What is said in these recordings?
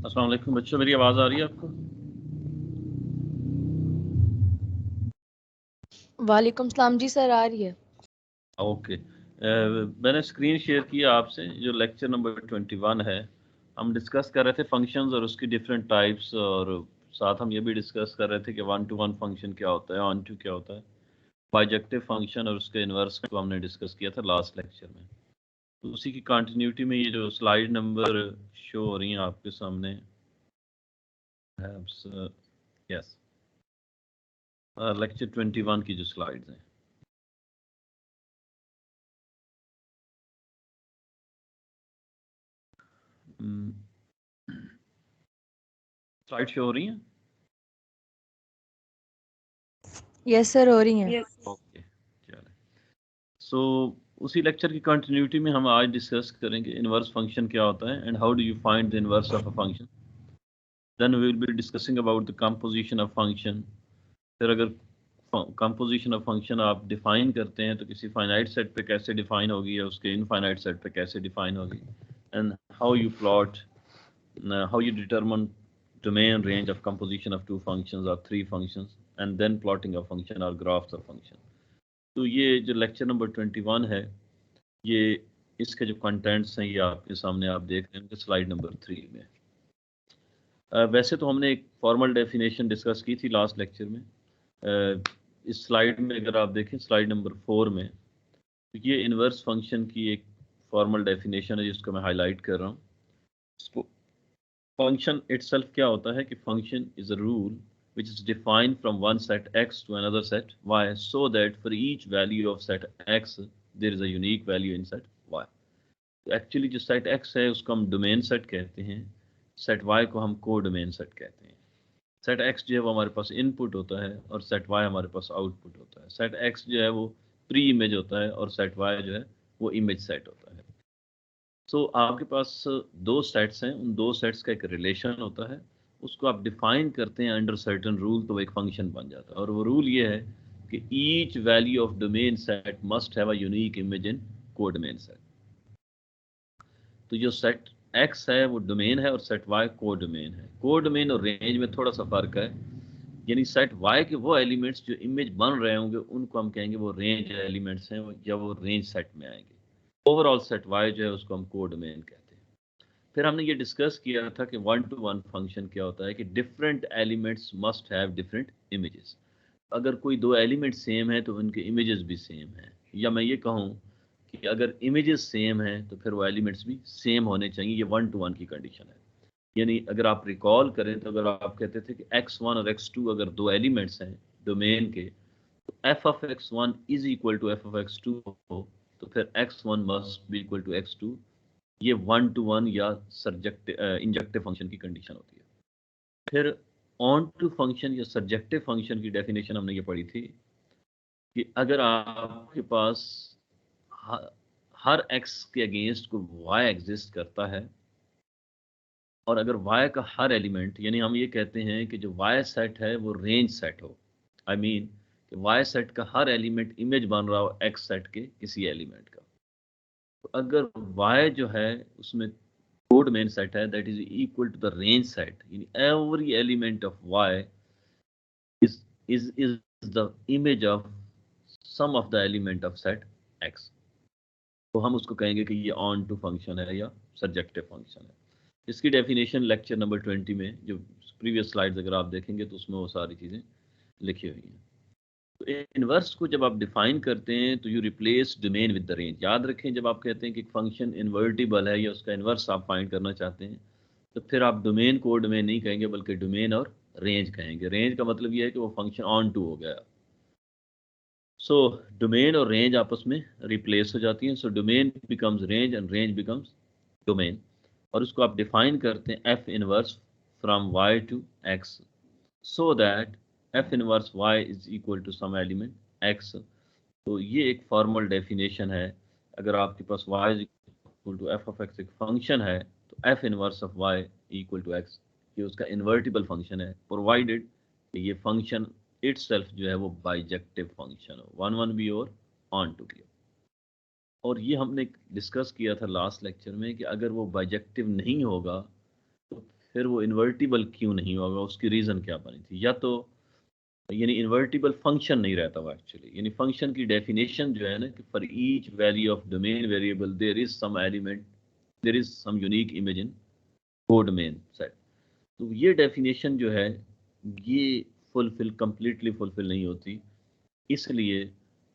अस्सलाम वालेकुम बच्चों, मेरी आवाज़ आ रही है आपको? वालेकुम सलाम जी सर, आ रही है। ओके। मैंने स्क्रीन शेयर किया आपसे, जो लेक्चर नंबर 21 है। हम डिस्कस कर रहे थे फंक्शंस और उसकी डिफरेंट टाइप्स, और साथ हम ये भी डिस्कस कर रहे थे कि वन टू वन फंक्शन क्या होता है, ऑन टू क्या होता है, बाइजेक्टिव फंक्शन और उसके इन्वर्स को हमने डिस्कस किया था लास्ट लेक्चर में। तो उसी की कंटिन्यूटी में ये जो स्लाइड नंबर शो हो रही हैं आपके सामने, यस, लेक्चर 21 की जो स्लाइड्स हैं। स्लाइड शो हो रही हैं? यस सर, हो रही हैं। ओके, चलें। सो उसी लेक्चर की कंटिन्यूटी में हम आज डिस्कस करेंगे इनवर्स फंक्शन क्या होता है and how do you find the inverse of a function. Then we will be discussing about the composition of function. फिर अगर कंपोजिशन ऑफ फंक्शन आप डिफाइन करते हैं तो किसी फाइनाइट सेट पे कैसे डिफाइन होगी या उसके इनफाइनाइट सेट पे कैसे डिफाइन होगी, and how you plot, how you determine domain range of composition of two functions or three functions, and then plotting a function or graphs of function. तो ये जो लेक्चर नंबर 21 है, ये इसके जो कंटेंट्स हैं ये आपके सामने आप देख रहे हैं स्लाइड नंबर 3 में। वैसे तो हमने एक फॉर्मल डेफिनेशन डिस्कस की थी लास्ट लेक्चर में। इस स्लाइड में अगर आप देखें स्लाइड नंबर 4 में, तो ये इनवर्स फंक्शन की एक फॉर्मल डेफिनेशन है जिसको मैं हाईलाइट कर रहा हूँ। फंक्शन इटसेल्फ क्या होता है कि function is a rule which is defined from one set x to another set y, so that for each value of set x there is a unique value in set y. तो actually जो set x है उसको हम domain set कहते हैं, set y को हम को डोमेन सेट कहते हैं। सेट x जो है वो हमारे पास इनपुट होता है और सेट y हमारे पास आउटपुट होता है। सेट x जो है वो प्री इमेज होता है और सेट y जो है वो इमेज सेट होता है। सो आपके पास दो सेट्स हैं, उन दो सेट्स का एक रिलेशन होता है, उसको आप डिफाइन करते हैं अंडर सर्टेन रूल, तो वो एक फंक्शन बन जाता है। और वो रूल ये है कि each value of domain set must have a unique image in codomain set. तो जो सेट एक्स है वो डोमेन है और सेट वाई कोडोमेन है। कोडोमेन और रेंज में थोड़ा सा फर्क है, यानी सेट वाई के वो एलिमेंट्स जो इमेज बन रहे होंगे उनको हम कहेंगे वो रेंज एलिमेंट्स हैं, जब वो रेंज सेट में आएंगे। ओवरऑल सेट वाई जो है उसको हम कोडोमेन कहते हैं। फिर हमने ये डिस्कस किया था कि वन टू वन फंक्शन क्या होता है कि different elements must have different images. अगर कोई दो एलिमेंट सेम है तो उनके इमेजेस भी सेम हैं, या मैं ये कहूँ कि अगर इमेजेस सेम हैं तो फिर वो एलिमेंट्स भी सेम होने चाहिए। ये वन टू वन की कंडीशन है। यानी अगर आप रिकॉल करें तो अगर आप कहते थे कि x1 और x2 अगर दो एलिमेंट्स हैं डोमेन के, तो f of x1 is equal to f of x2 हो, तो फिर x1 must be equal to x2। ये वन टू वन या सर्जेक्टिव इंजेक्टिव फंक्शन की कंडीशन होती है। फिर ऑन टू फंक्शन या सब्जेक्टिव फंक्शन की डेफिनेशन हमने ये पढ़ी थी कि अगर आपके पास ह- हर x के अगेंस्ट को y एग्जिस्ट करता है, और अगर y का हर एलिमेंट, यानी हम ये कहते हैं कि जो y सेट है वो रेंज सेट हो, आई मीन कि y सेट का हर एलिमेंट इमेज बन रहा हो x सेट के किसी एलिमेंट का। तो अगर y जो है उसमें कोड मेन सेट है that is equal to the range set, यानी every element of y is the image of sum of the element of set x, तो हम उसको कहेंगे कि ये ऑन टू फंक्शन है या सब्जेक्टिव फंक्शन है। इसकी डेफिनेशन लेक्चर नंबर 20 में, जो प्रीवियस स्लाइड्स अगर आप देखेंगे तो उसमें वो सारी चीज़ें लिखी हुई हैं। तो इनवर्स को जब आप डिफाइन करते हैं तो you replace domain with the range. याद रखें, जब आप कहते हैं कि फंक्शन इन्वर्टिबल है या उसका इनवर्स आप फाइंड करना चाहते हैं, तो फिर आप डोमेन को डोमेन नहीं कहेंगे बल्कि डोमेन और रेंज कहेंगे। रेंज का मतलब ये है कि वो फंक्शन ऑन टू हो गया। सो डोमेन और रेंज आपस में रिप्लेस हो जाती हैं। So domain becomes range and range becomes domain. और उसको आप डिफाइन करते हैं f inverse from y to x, so that f inverse y is equal to some element x. तो ये एक फॉर्मल डेफिनेशन है। अगर आपके पास y is equal to f of x एक फंक्शन है, तो f inverse of y equal to x ये उसका इन्वर्टिबल फंक्शन है, प्रोवाइडेड कि ये फंक्शन इटसेल्फ जो है वो बाइजेक्टिव फंक्शन हो, वन वन भी और ऑन टू भी। और ये हमने डिस्कस किया था लास्ट लेक्चर में कि अगर वो बाइजेक्टिव नहीं होगा तो फिर वो इन्वर्टिबल क्यों नहीं होगा, उसकी रीज़न क्या बनी थी, या तो यानी इन्वर्टिबल फंक्शन नहीं रहता वो एक्चुअली, यानी फंक्शन की डेफिनेशन जो है ना कि for each value of domain variable there is some element, there is some unique image in codomain set. तो ये डेफिनेशन जो है ये कंप्लीटली फुलफिल नहीं होती, इसलिए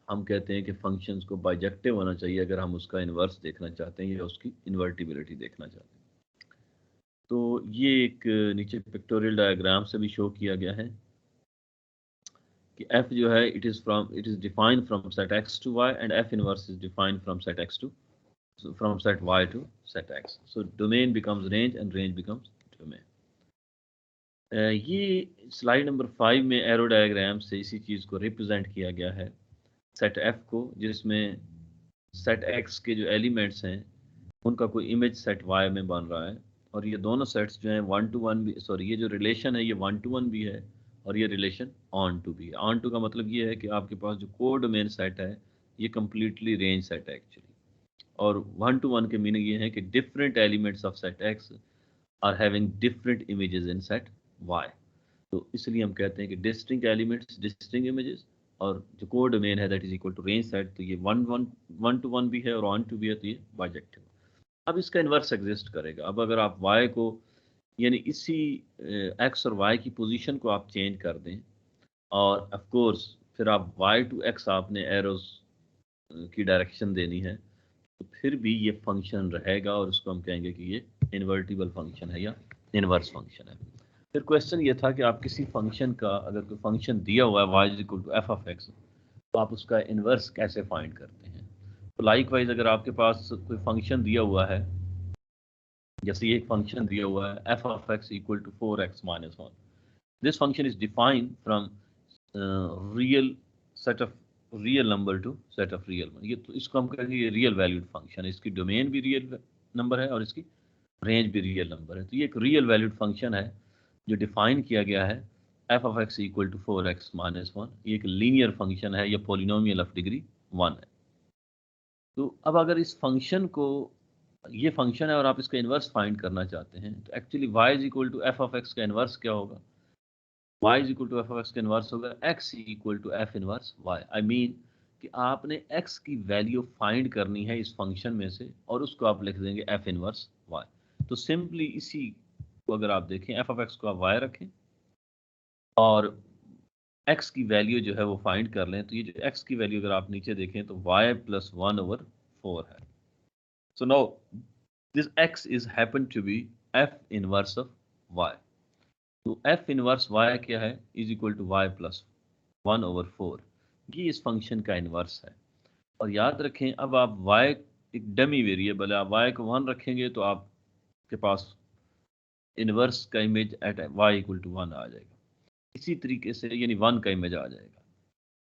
हम कहते हैं कि फंक्शंस को बाइजेक्टिव होना चाहिए अगर हम उसका इन्वर्स देखना चाहते हैं या उसकी इन्वर्टिबिलिटी देखना चाहते हैं। तो ये एक नीचे पिक्टोरियल डायग्राम से भी शो किया गया है कि f जो है it is defined from set x to y and f inverse is defined from set x to from set y to set x। So domain becomes range and range becomes domain. ये slide number 5 में arrow diagram से इसी चीज़ को represent किया गया है, set f को, जिसमें सेट x के जो एलिमेंट्स हैं उनका कोई इमेज सेट y में बन रहा है, और ये दोनों सेट्स जो हैं 1 to 1 भी, सॉरी ये जो रिलेशन है ये 1 to 1 भी है और ये रिलेशन ऑन टू भी है। ऑन टू का मतलब ये है कि आपके पास जो कोड डोमेन सेट है ये कम्प्लीटली रेंज सेट है एक्चुअली, और 1 to 1 के मीनिंग ये है कि different elements of set x are having different images in set y। तो इसलिए हम कहते हैं कि डिस्टिंक्ट एलिमेंट्स डिस्टिंक्ट इमेजेस, और जो कोड डोमेन है that is equal to range set, तो ये 1 to 1 भी है और ऑन टू भी है, तो ये बाइजेक्टिव। अब इसका इन्वर्स एग्जिस्ट करेगा। अब अगर आप y को यानी इसी x और y की पोजीशन को आप चेंज कर दें, और ऑफ कोर्स फिर आप y टू x आपने एरोस की डायरेक्शन देनी है, तो फिर भी ये फंक्शन रहेगा और उसको हम कहेंगे कि ये इन्वर्टिबल फंक्शन है या इन्वर्स फंक्शन है। फिर क्वेश्चन ये था कि आप किसी फंक्शन का, अगर कोई फंक्शन दिया हुआ है y is equal to f of x, तो आप उसका इन्वर्स कैसे फाइंड करते हैं। तो लाइकवाइज अगर आपके पास कोई फंक्शन दिया हुआ है, जैसे ये एक फंक्शन दिया हुआ है f of x equal to 4x minus 1, this function is defined from real set of real number to set of real, ये तो इसको हम कहेंगे ये रियल वैल्यूड फंक्शन है, इसकी डोमेन भी रियल नंबर है और इसकी रेंज भी रियल नंबर है। तो ये एक रियल वैल्यूड फंक्शन है जो डिफाइन किया गया है f of x equal to 4x minus 1, ये एक लीनियर फंक्शन है, ये पॉलिनोमियल ऑफ डिग्री 1 है। तो अब अगर इस फंक्शन को, ये फंक्शन है और आप इसका इन्वर्स फाइंड करना चाहते हैं, तो actually y is equal to f of x का इन्वर्स क्या होगा, y is equal to f of x का इन्वर्स होगा x equal to f inverse y। I mean कि आपने x की वैल्यू फाइंड करनी है इस फंक्शन में से और उसको आप लिख देंगे एफ इन्वर्स y। तो सिंपली इसी को अगर आप देखें, एफ ऑफ एक्स को आप y रखें और x की वैल्यू जो है वो फाइंड कर लें, तो ये जो x की वैल्यू अगर आप नीचे देखें तो y प्लस 1/4 है। So now this x is happen to be f inverse of y. तो f इनवर्स y क्या है, is equal to y plus 1/4, ये इस फंक्शन का इनवर्स है। और याद रखें अब आप y एक डमी वेरिएबल है, आप y को 1 रखेंगे तो आपके पास इनवर्स का image at y equal to 1 आ जाएगा। इसी तरीके से यानी 1 का इमेज आ जाएगा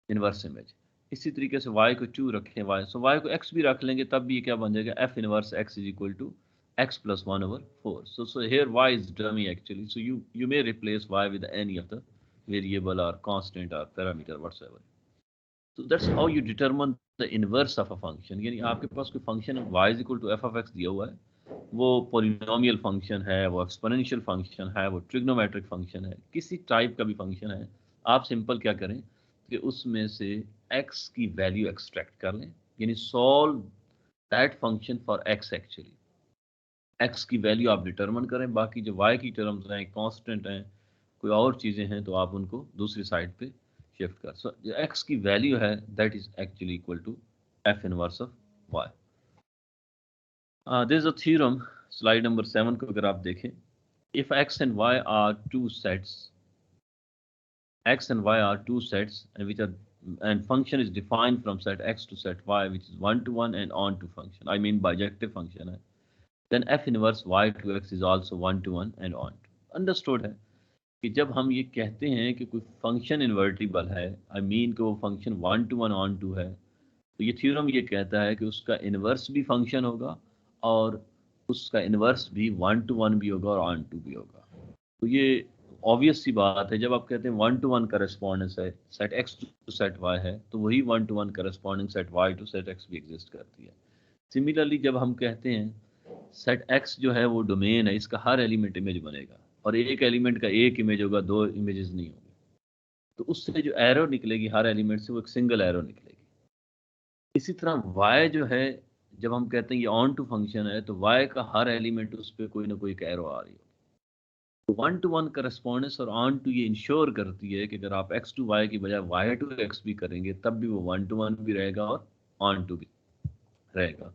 इनवर्स इमेज। इसी तरीके से y को 2 रखें, y सो y को x भी रख लेंगे तब भी ये क्या बन जाएगा, f inverse x is equal to x plus 1/4. So here y is dummy actually. So you may replace y with any of the variable or constant or parameter whatsoever. So that's how you determine the inverse of a function. यानी आपके पास कोई function y is equal to f of x दिया हुआ है, वो polynomial function है, वो एक्सपोनेंशियल फंक्शन है, वो ट्रिग्नोमेट्रिक फंक्शन है, किसी टाइप का भी फंक्शन है, आप सिंपल क्या करें कि उसमें से x की वैल्यू एक्सट्रैक्ट कर लें, यानी solve that function for x actually. x की वैल्यू आप डिटरमिन करें, बाकी जो y की टर्म्स हैं, कांस्टेंट हैं, कोई और चीज़ें हैं, तो आप उनको दूसरी साइड पे शिफ्ट कर। सो जो x की वैल्यू है that is actually equal to f inverse of y। This a theorem, slide number 7 को अगर आप देखें, if x and y are two sets, x and y are two sets and which are and function is defined from set x to set y which is 1 to 1 and on to function, I mean bijective function है, then f inverse y to x is also 1 to 1 and on to। Understood है कि जब हम ये कहते हैं कि कोई फंक्शन इन्वर्टिबल है, आई मीन कि वो फंक्शन 1 to 1 ऑन टू है, तो ये थ्योरम ये कहता है कि उसका इन्वर्स भी फंक्शन होगा और उसका इन्वर्स भी 1 to 1 भी होगा और ऑन टू भी होगा। तो ये ऑब्वियस सी बात है, जब आप कहते हैं 1 to 1 करस्पॉन्डेंस है, set x to set y है, तो वही 1 to 1 corresponding set y to set x भी एग्जिस्ट करती है। सिमिलरली जब हम कहते हैं सेट एक्स जो है वो डोमेन है, इसका हर एलिमेंट इमेज बनेगा और एक एलिमेंट का एक इमेज होगा, दो इमेजेस नहीं होंगे। तो उससे जो एरो निकलेगी हर एलिमेंट से वो एक सिंगल एरो निकलेगी। इसी तरह y जो है, जब हम कहते हैं ये ऑन टू फंक्शन है तो y का हर एलिमेंट उस पर कोई ना कोई एक एरो आ रही हो। तो 1 to 1 करस्पॉन्डेंस और ऑन टू ये इंश्योर करती है कि अगर आप x to y की बजाय y to x भी करेंगे तब भी वो 1 to 1 भी रहेगा और ऑन टू भी रहेगा।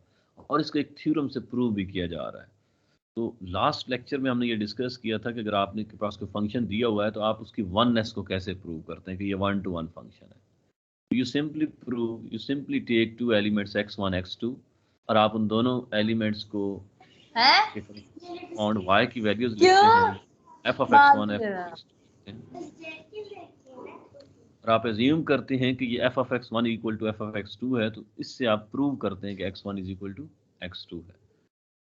और इसको एक थ्योरम से प्रूव भी किया जा रहा है। तो लास्ट लेक्चर में हमने ये डिस्कस किया था कि अगर आपने के पास कोई फंक्शन दिया हुआ है तो आप उसकी वननेस को कैसे प्रूव करते हैं कि ये 1 to 1 फंक्शन है। You simply take two elements x1 x2 और आप उन दोनों एलिमेंट्स को और y की वैल्यूज लिखते हैं, f of x1 f of x2 और आप एज्यूम करते हैं कि ये f of x1 equal to f of x2 है, तो इससे आप प्रूव करते हैं कि x1 is equal to x2 है।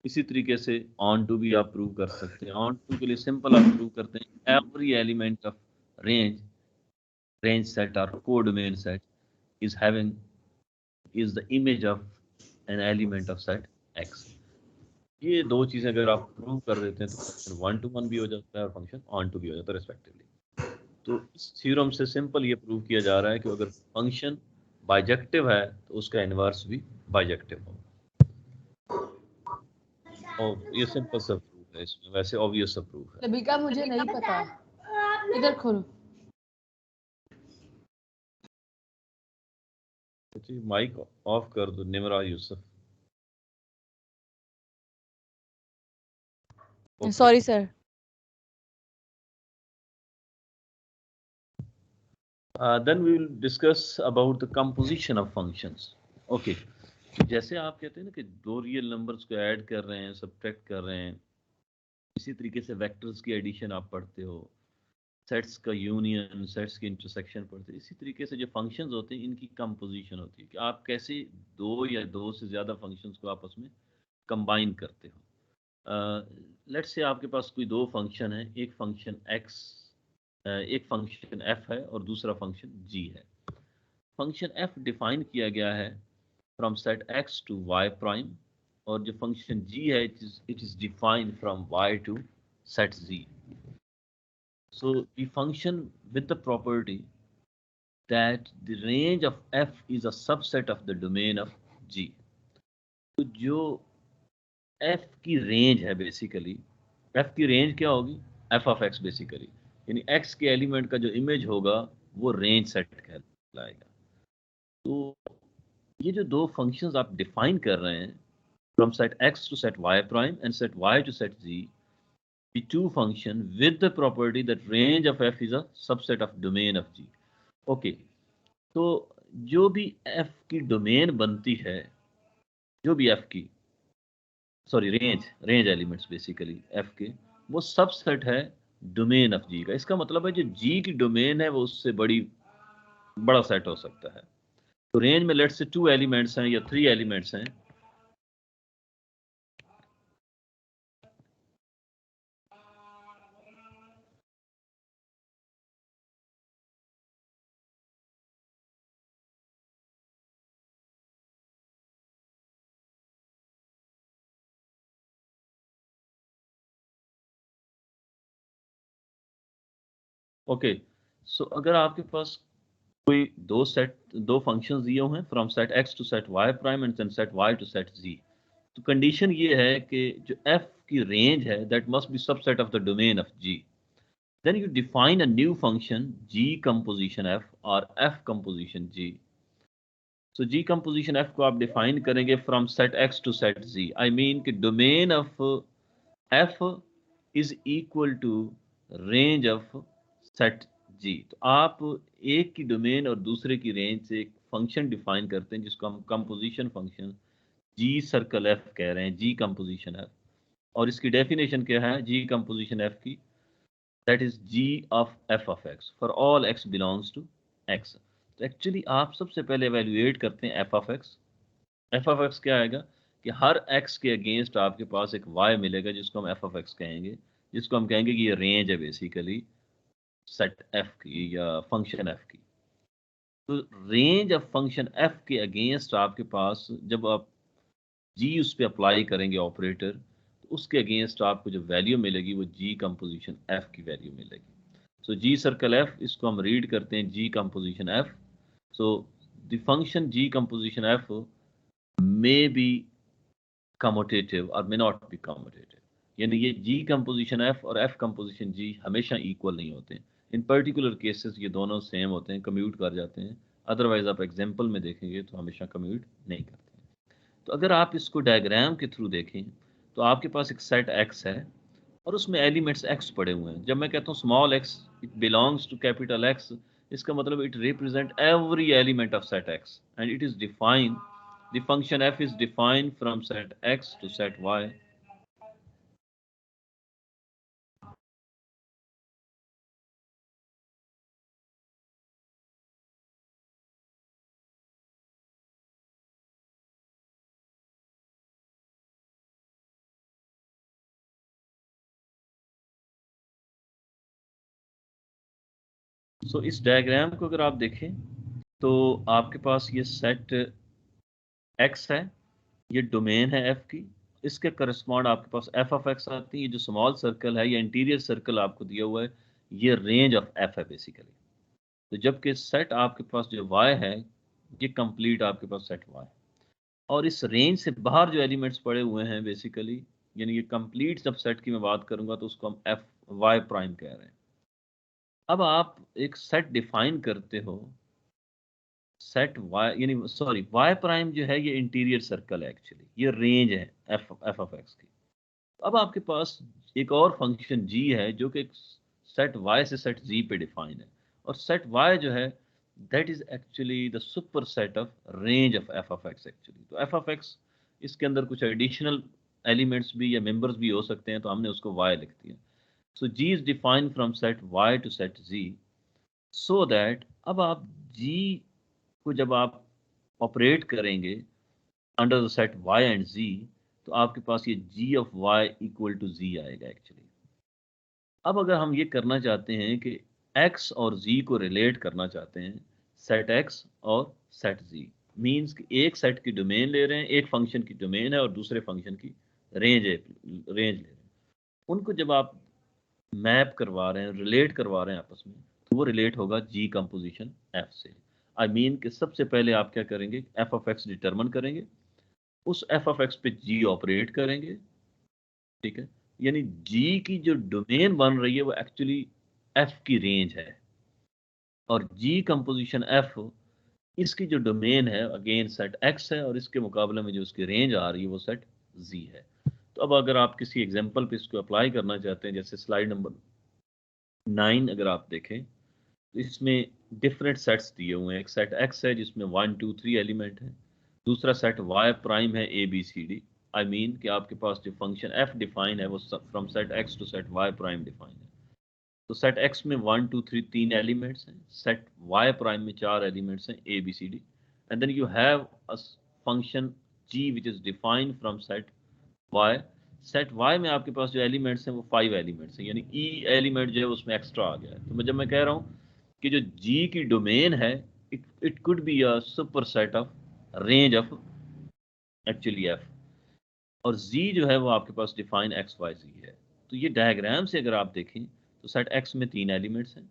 इसी तरीके से ऑन टू भी आप प्रूव कर सकते हैं। ऑन टू के लिए सिंपल आप प्रूव करते हैं every element of range set और codomain set is the image of an element of set x। ये दो चीजें अगर आप प्रूव कर देते हैं तो फंक्शन 1 to 1 भी हो जाता है और फंक्शन ऑन टू भी हो जाता है रिस्पेक्टिवली। तो इस थ्योरम से सिंपल ये प्रूव किया जा रहा है कि अगर फंक्शन बाइजेक्टिव है तो उसका इनवर्स भी बाइजेक्टिव होगा। और ये सिंपल सा प्रूफ है, इसमें वैसे ऑब्वियस सा प्रूफ है। लबिका मुझे नहीं पता, इधर खोलो। माइक ऑफ कर दो Nimra Yusuf. Sorry sir. Then we will discuss about the composition of functions. Okay. जैसे आप कहते हैं ना कि दो रियल नंबर्स को ऐड कर रहे हैं, सब्ट्रैक्ट कर रहे हैं, इसी तरीके से वेक्टर्स की एडिशन आप पढ़ते हो, सेट्स का यूनियन, सेट्स की इंटरसेक्शन पढ़ते हो। इसी तरीके से जो फंक्शंस होते हैं इनकी कंपोजिशन होती है कि आप कैसे दो या दो से ज़्यादा फंक्शंस को आपस में कंबाइन करते हो। लेट्स से आपके पास कोई दो फंक्शन है, एक फंक्शन x, एक फंक्शन f है और दूसरा फंक्शन g है। फंक्शन f डिफाइन किया गया है from set x to y prime और जो फंक्शन g है it is defined from y to set z। So we function with the property that the range of f is a subset of the domain of g। तो जो f की range है basically, f की range क्या होगी, f of x basically, यानी x के element का जो इमेज होगा वो रेंज सेट कहलाएगा। तो ये जो दो फंक्शंस आप डिफाइन कर रहे हैं from set x to set y prime and set y to set z, the two function with the property that range of f is a subset of domain of g। okay, तो जो भी f की domain बनती है, जो भी f की range elements basically f के, वो सबसेट है डोमेन ऑफ g का। इसका मतलब है जो g की डोमेन है वो उससे बड़ा सेट हो सकता है। तो रेंज में लेट्स से 2 एलिमेंट्स हैं या 3 एलिमेंट्स हैं, ओके। सो अगर आपके पास कोई दो फंक्शंस दिए हुए हैं from set x to set y prime and set y to set z, तो कंडीशन ये है कि जो f की रेंज है that must be subset of the domain of g। Then you define a new function g composition f और f composition g। So g composition f को आप डिफाइन करेंगे from set x to set z। I mean कि domain of f is equal to range of set g। तो आप एक की domain और दूसरे की रेंज से एक फंक्शन डिफाइन करते हैं जिसको हम composition function g circle f कह रहे हैं, g कंपोजिशन f। और इसकी डेफिनेशन क्या है g कंपोजिशन f की, that is g of f of x for all x belongs to x। तो एक्चुअली आप सबसे पहले एवेल्युएट करते हैं f of x। f of x क्या आएगा कि हर x के अगेंस्ट आपके पास एक y मिलेगा जिसको हम f ऑफ x कहेंगे, जिसको हम कहेंगे कि ये रेंज है बेसिकली सेट f की या फंक्शन f की। तो रेंज ऑफ फंक्शन f के अगेंस्ट आपके पास जब आप g उस पर अप्लाई करेंगे ऑपरेटर, तो उसके अगेंस्ट आपको जो वैल्यू मिलेगी वो जी कंपोजिशन एफ की वैल्यू मिलेगी। सो जी सर्कल एफ, इसको हम रीड करते हैं G composition F. So the function G composition F may be commutative और मे नॉट बी कम्यूटेटिव, यानी ये जी कंपोजिशन एफ और एफ कंपोजिशन जी हमेशा इक्वल नहीं होते। इन पर्टिकुलर केसेस ये दोनों सेम होते हैं, कम्यूट कर जाते हैं, अदरवाइज आप एग्जाम्पल में देखेंगे तो हमेशा कम्यूट नहीं करते। तो अगर आप इसको डायग्राम के थ्रू देखें तो आपके पास एक सेट एक्स है और उसमें एलिमेंट्स एक्स पड़े हुए हैं। जब मैं कहता हूँ small X it belongs to capital X, इसका मतलब it represent every element of set x and it is defined, the function F is defined from set x to set Y. So इस डायग्राम को अगर आप देखें तो आपके पास ये सेट एक्स है, ये डोमेन है एफ की, इसके करस्पॉन्ड आपके पास एफ ऑफ एक्स आती है। ये जो स्मॉल सर्कल है, ये इंटीरियर सर्कल आपको दिया हुआ है, ये रेंज ऑफ एफ है बेसिकली। तो जबकि सेट आपके पास जो वाई है, ये कंप्लीट आपके पास सेट वाई, और इस रेंज से बाहर जो एलिमेंट्स पड़े हुए हैं बेसिकली, यानी ये कंप्लीट सब सेट की मैं बात करूंगा तो उसको हम एफ वाई प्राइम कह रहे हैं। अब आप एक सेट डिफाइन करते हो, सेट वाई यानी सॉरी वाई प्राइम जो है ये इंटीरियर सर्कल है एक्चुअली, ये रेंज है एफ एफ ऑफ एक्स की। अब आपके पास एक और फंक्शन जी है जो कि सेट वाई से सेट जी पे डिफाइन है, और सेट वाई जो है that is actually the super set of range of f of x actually. तो एफ ऑफ एक्स, इसके अंदर कुछ एडिशनल एलिमेंट्स भी या मेंबर्स भी हो सकते हैं, तो हमने उसको वाई लिख दिया। So G is defined from set Y to set G, so that अब आप जी को जब आप ऑपरेट करेंगे under the set Y and G, तो आपके पास ये G of Y equal to G आएगा एक्चुअली। अब अगर हम ये करना चाहते हैं कि x और z को रिलेट करना चाहते हैं, सेट x और सेट z, मींस कि एक सेट की डोमेन ले रहे हैं, एक फंक्शन की डोमेन है और दूसरे फंक्शन की रेंज है, रेंज ले रहे हैं। उनको जब आप मैप करवा रहे हैं, रिलेट करवा रहे हैं आपस में, तो वो रिलेट होगा जी कंपोजिशन f से। आई मीन कि सबसे पहले आप क्या करेंगे, f ऑफ x डिटरमिन करेंगे, उस f ऑफ x पे g ऑपरेट करेंगे, ठीक है। यानी जी की जो डोमेन बन रही है वो एक्चुअली एफ की रेंज है, और जी कंपोजिशन एफ, इसकी जो डोमेन है अगेन सेट एक्स है, और इसके मुकाबले में जो इसकी रेंज आ रही है वो सेट जी है। तो अब अगर आप किसी एग्जांपल पे इसको अप्लाई करना चाहते हैं, जैसे स्लाइड नंबर 9 अगर आप देखें तो इसमें डिफरेंट सेट्स दिए हुए हैं। एक सेट एक्स है जिसमें 1 2 3 एलिमेंट है, दूसरा सेट वाई प्राइम है A B C D. I mean कि आपके पास जो फंक्शन एफ डिफाइन है वो from set x to set y prime define है। तो सेट एक्स में 1 2 3 तीन एलिमेंट्स हैं, सेट वाई प्राइम में 4 एलिमेंट्स हैं A B C D, and then you have a function g which is defined from set y. Set y में आपके पास जो एलिमेंट्स हैं वो 5 एलिमेंट्स हैं, यानी ई एलिमेंट जो है उसमें एक्स्ट्रा आ गया है। तो मैं जब मैं कह रहा हूँ कि जो जी की डोमेन है, it it could be a super set of range of actually F, और जी जो है वो आपके पास डिफाइन एक्स वाई जी है। तो ये डायग्राम से अगर आप देखें तो सेट एक्स में 3 एलिमेंट्स हैं,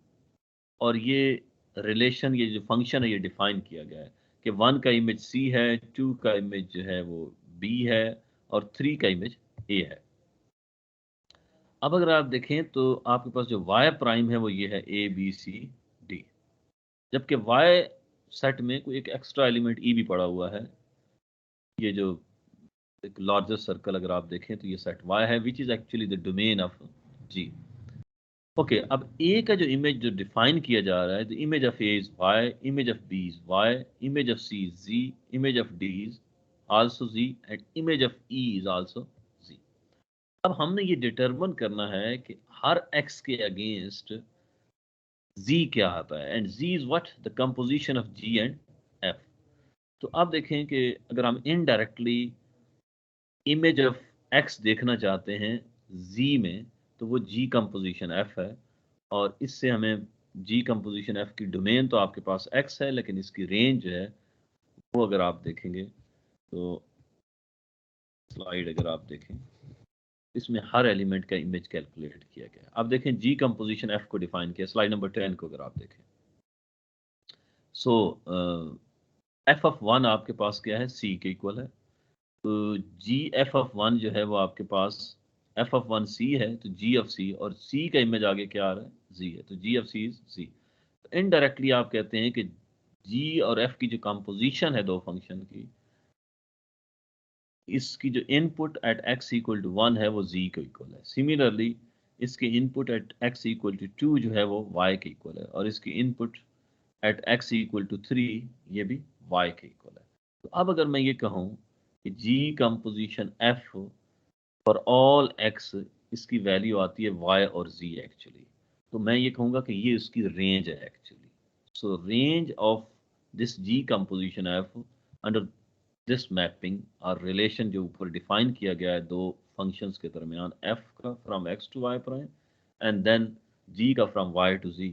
और ये रिलेशन, ये जो फंक्शन है ये डिफाइन किया गया है कि 1 का इमेज सी है, 2 का इमेज जो है वो बी है, और 3 का इमेज ए है। अब अगर आप देखें तो आपके पास जो वाई प्राइम है वो ये है ए बी सी डी, जबकि वाई सेट में कोई एक एक्स्ट्रा एलिमेंट ई भी पड़ा हुआ है। ये जो एक लार्जर सर्कल अगर आप देखें तो ये सेट वाई है which is actually the domain of g. Okay, अब ए का जो इमेज जो डिफाइन किया जा रहा है, the image of A is Y, image of B is Y, image of C is G, image of D is also G, and image of E is also G. अब हमने ये determine करना है कि हर एक्स के against z क्या आता है, and z is what, the composition of g and f। तो आप देखें कि अगर हम इनडायरेक्टली इमेज ऑफ x देखना चाहते हैं z में, तो वो g कंपोजिशन f है, और इससे हमें g कंपोजिशन f की डोमेन तो आपके पास x है, लेकिन इसकी रेंज जो है वो अगर आप देखेंगे तो स्लाइड अगर आप देखें इसमें हर एलिमेंट का इमेज कैलकुलेट किया गया। अब देखें जी कंपोजिशन एफ को डिफाइन किया, स्लाइड नंबर 10 को अगर आप देखें। सो एफ ऑफ वन आपके पास क्या है, सी के इक्वल है। तो जी एफ ऑफ वन जो है वो आपके पास एफ ऑफ वन सी है, तो जी ऑफ सी, और सी का इमेज आगे क्या आ रहा है, जी है, तो G of C is C. Indirectly आप कहते हैं कि जी और एफ की जो कंपोजिशन है दो फंक्शन की, इसकी जो input at x equal to 1 है वो जी को इक्वल है। सिमिलरली इसके input at x equal to 2 जो है वो वाई के इक्वल है, और इसकी input at x equal to 3 ये भी वाई के इक्वल है। तो अब अगर मैं ये कहूँ कि जी composition F for all X, इसकी वैल्यू आती है वाई और जी एक्चुअली, तो मैं ये कहूँगा कि ये उसकी रेंज है actually. So range of this g composition f under this mapping और रिलेशन जो ऊपर डिफाइन किया गया है दो फंक्शंस के दरमियान, एफ का from X to Y prime and then G का फ्रॉम वाई टू जी,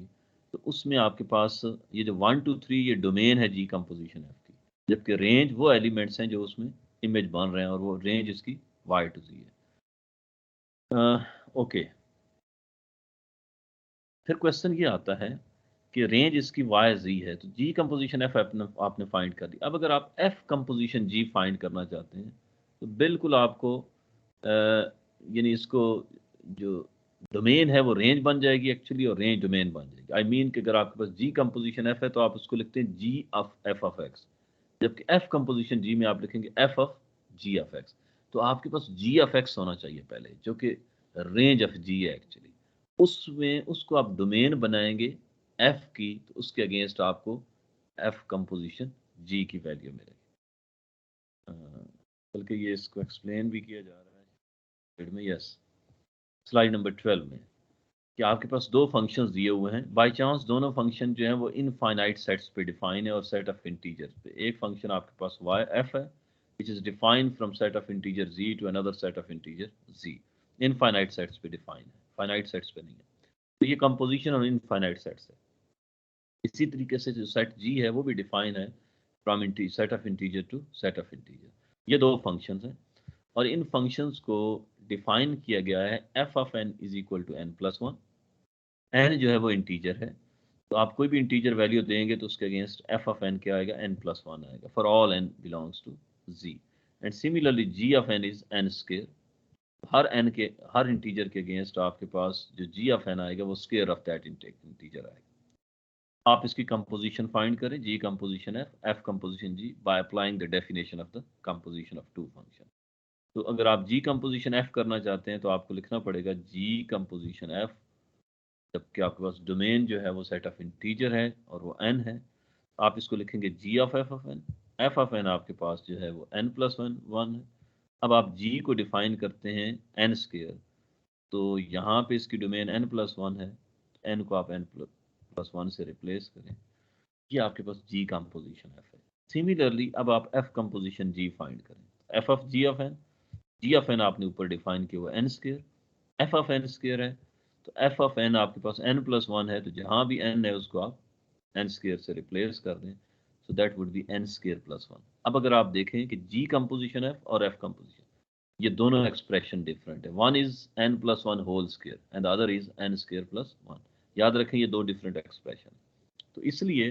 तो उसमें आपके पास ये जो 1 2 3 ये डोमेन है जी कंपोजिशन एफ की, जबकि रेंज वो एलिमेंट्स हैं जो उसमें इमेज बन रहे हैं, और वो रेंज इसकी वाई टू जी है। ओके, फिर क्वेश्चन ये आता है कि रेंज इसकी वाई जी है, तो जी कंपोजिशन एफ आपने फाइंड कर दी। अब अगर आप एफ कंपोजिशन जी फाइंड करना चाहते हैं तो बिल्कुल आपको यानी इसको जो डोमेन है वो रेंज बन जाएगी एक्चुअली, और रेंज डोमेन बन जाएगी। आई मीन कि अगर आपके पास जी कंपोजिशन एफ है तो आप उसको लिखते हैं g of f of x, जबकि एफ कंपोजिशन जी में आप लिखेंगे f of g of x. तो आपके पास जी ऑफ एक्स होना चाहिए पहले, जो कि रेंज ऑफ जी है एक्चुअली। उसमें उसको आप डोमेन बनाएंगे एफ की, तो उसके अगेंस्ट आपको एफ कंपोजिशन जी की वैल्यू मिलेगी। बल्कि ये इसको एक्सप्लेन भी किया जा रहा है में, यस, स्लाइड नंबर 12 में, कि आपके पास दो फंक्शंस दिए हुए हैं। बाय चांस दोनों फंक्शन जो हैं वो इनफाइनाइट सेट्स पे डिफाइन है और सेट ऑफ इंटीजर्स पे। एक फंक्शन आपके पास वाई एफ है which is defined from set of integer z to another set of integer z. Infinite sets पे डिफाइन है, फाइनाइट सेट्स पे नहीं है। तो ये कंपोजिशन और इनफाइनाइट सेट्स है। इसी तरीके से जो सेट जी है वो भी डिफाइन है from set of integer to set of integer. ये दो फंक्शंस हैं, और इन फंक्शंस को डिफाइन किया गया है f of n is equal to n plus one. N जो है वो इंटीजर है, तो आप कोई भी इंटीजर वैल्यू देंगे तो उसके अगेंस्ट एफ ऑफ एन क्या आएगा, एन प्लस वन आएगा for all n belongs to z. And similarly g of n is n square, हर एन के हर इंटीजर के अगेंस्ट आपके पास जो जी ऑफ एन आएगा वो स्केयर ऑफ दैट इंटीजर आएगा। आप इसकी कंपोजिशन फाइंड करें, G composition F composition G, by applying the definition of the composition of two function. तो अगर आप जी कंपोजिशन एफ करना चाहते हैं तो आपको लिखना पड़ेगा जी कंपोजिशन एफ, जबकि आपके पास डोमेन जो है वो सेट ऑफ इंटीजर है और वो एन है। आप इसको लिखेंगे G of N. F of N आपके पास जो है वो एन प्लस वन है। अब आप जी को डिफाइन करते हैं एन स्केयर, तो यहाँ पे इसकी डोमेन एन प्लस वन है, एन को आप एन प्लस वन से रिप्लेस करें, ये आपके पास जी कंपोजिशन एफ है। सिमिलरली अब आप एफ कंपोजिशन जी फाइंड करें, f of n, g of n आपने ऊपर डिफाइन किया हुआ n square, f of n square है, तो एफ ऑफ एन आपके पास एन प्लस वन है, तो जहाँ भी एन है उसको आप एन स्केयर से रिप्लेस कर दें, so that would be n square plus one. अब अगर आप देखें कि जी कंपोजिशन एफ और एफ कंपोजिशन, ये दोनों एक्सप्रेशन डिफरेंट है। One is n plus one whole square and the other is n square plus one. याद रखें ये दो डिफरेंट एक्सप्रेशन। तो इसलिए